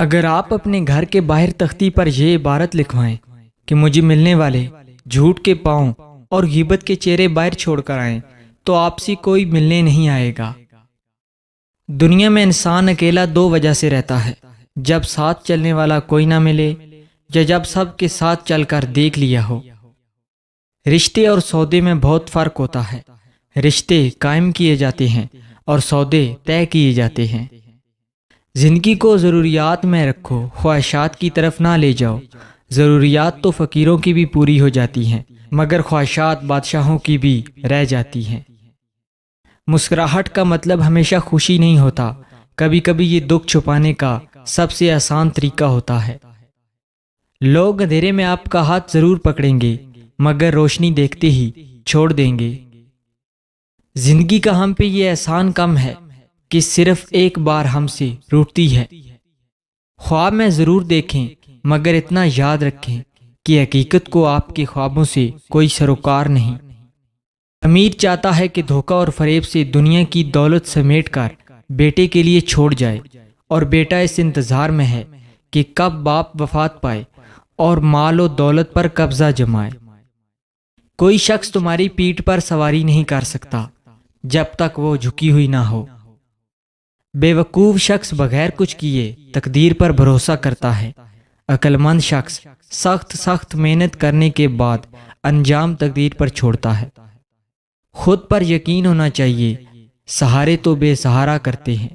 اگر آپ اپنے گھر کے باہر تختی پر یہ عبارت لکھوائیں کہ مجھے ملنے والے جھوٹ کے پاؤں اور غیبت کے چہرے باہر چھوڑ کر آئیں تو آپ سے کوئی ملنے نہیں آئے گا۔ دنیا میں انسان اکیلا دو وجہ سے رہتا ہے، جب ساتھ چلنے والا کوئی نہ ملے یا جب سب کے ساتھ چل کر دیکھ لیا ہو۔ رشتے اور سودے میں بہت فرق ہوتا ہے۔ رشتے قائم کیے جاتے ہیں اور سودے طے کیے جاتے ہیں۔ زندگی کو ضروریات میں رکھو، خواہشات کی طرف نہ لے جاؤ۔ ضروریات تو فقیروں کی بھی پوری ہو جاتی ہیں، مگر خواہشات بادشاہوں کی بھی رہ جاتی ہیں۔ مسکراہٹ کا مطلب ہمیشہ خوشی نہیں ہوتا، کبھی کبھی یہ دکھ چھپانے کا سب سے آسان طریقہ ہوتا ہے۔ لوگ اندھیرے میں آپ کا ہاتھ ضرور پکڑیں گے، مگر روشنی دیکھتے ہی چھوڑ دیں گے۔ زندگی کا ہم پہ یہ احسان کم ہے کہ صرف ایک بار ہم سے روٹتی ہے۔ خواب میں ضرور دیکھیں، مگر اتنا یاد رکھیں کہ حقیقت کو آپ کے خوابوں سے کوئی سروکار نہیں۔ امیر چاہتا ہے کہ دھوکہ اور فریب سے دنیا کی دولت سمیٹ کر بیٹے کے لیے چھوڑ جائے، اور بیٹا اس انتظار میں ہے کہ کب باپ وفات پائے اور مال و دولت پر قبضہ جمائے۔ کوئی شخص تمہاری پیٹھ پر سواری نہیں کر سکتا جب تک وہ جھکی ہوئی نہ ہو۔ بے وقوف شخص بغیر کچھ کیے تقدیر پر بھروسہ کرتا ہے۔ عقل مند شخص سخت محنت کرنے کے بعد انجام تقدیر پر چھوڑتا ہے۔ خود پر یقین ہونا چاہیے، سہارے تو بے سہارا کرتے ہیں۔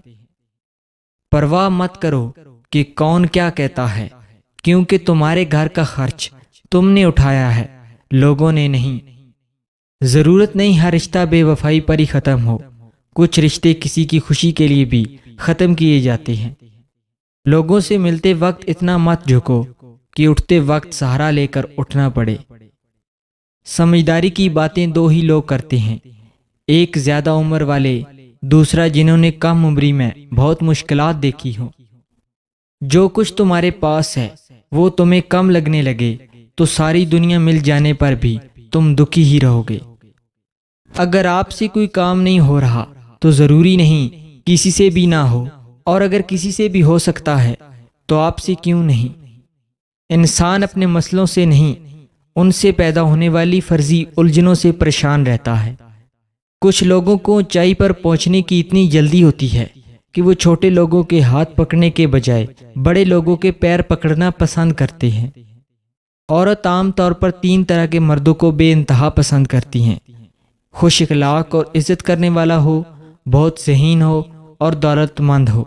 پرواہ مت کرو کہ کون کیا کہتا ہے، کیونکہ تمہارے گھر کا خرچ تم نے اٹھایا ہے، لوگوں نے نہیں۔ ضرورت نہیں ہر رشتہ بے وفائی پر ہی ختم ہو، کچھ رشتے کسی کی خوشی کے لیے بھی ختم کیے جاتے ہیں۔ لوگوں سے ملتے وقت اتنا مت جھکو کہ اٹھتے وقت سہارا لے کر اٹھنا پڑے۔ سمجھداری کی باتیں دو ہی لوگ کرتے ہیں، ایک زیادہ عمر والے، دوسرا جنہوں نے کم عمری میں بہت مشکلات دیکھی ہوں۔ جو کچھ تمہارے پاس ہے وہ تمہیں کم لگنے لگے تو ساری دنیا مل جانے پر بھی تم دکھی ہی رہو گے۔ اگر آپ سے کوئی کام نہیں ہو رہا تو ضروری نہیں کسی سے بھی نہ ہو، اور اگر کسی سے بھی ہو سکتا ہے تو آپ سے کیوں نہیں۔ انسان اپنے مسئلوں سے نہیں، ان سے پیدا ہونے والی فرضی الجھنوں سے پریشان رہتا ہے۔ کچھ لوگوں کو اونچائی پر پہنچنے کی اتنی جلدی ہوتی ہے کہ وہ چھوٹے لوگوں کے ہاتھ پکڑنے کے بجائے بڑے لوگوں کے پیر پکڑنا پسند کرتے ہیں۔ عورت عام طور پر 3 طرح کے مردوں کو بے انتہا پسند کرتی ہیں: خوش اخلاق اور عزت کرنے والا ہو، بہت ذہین ہو اور دولت مند ہو۔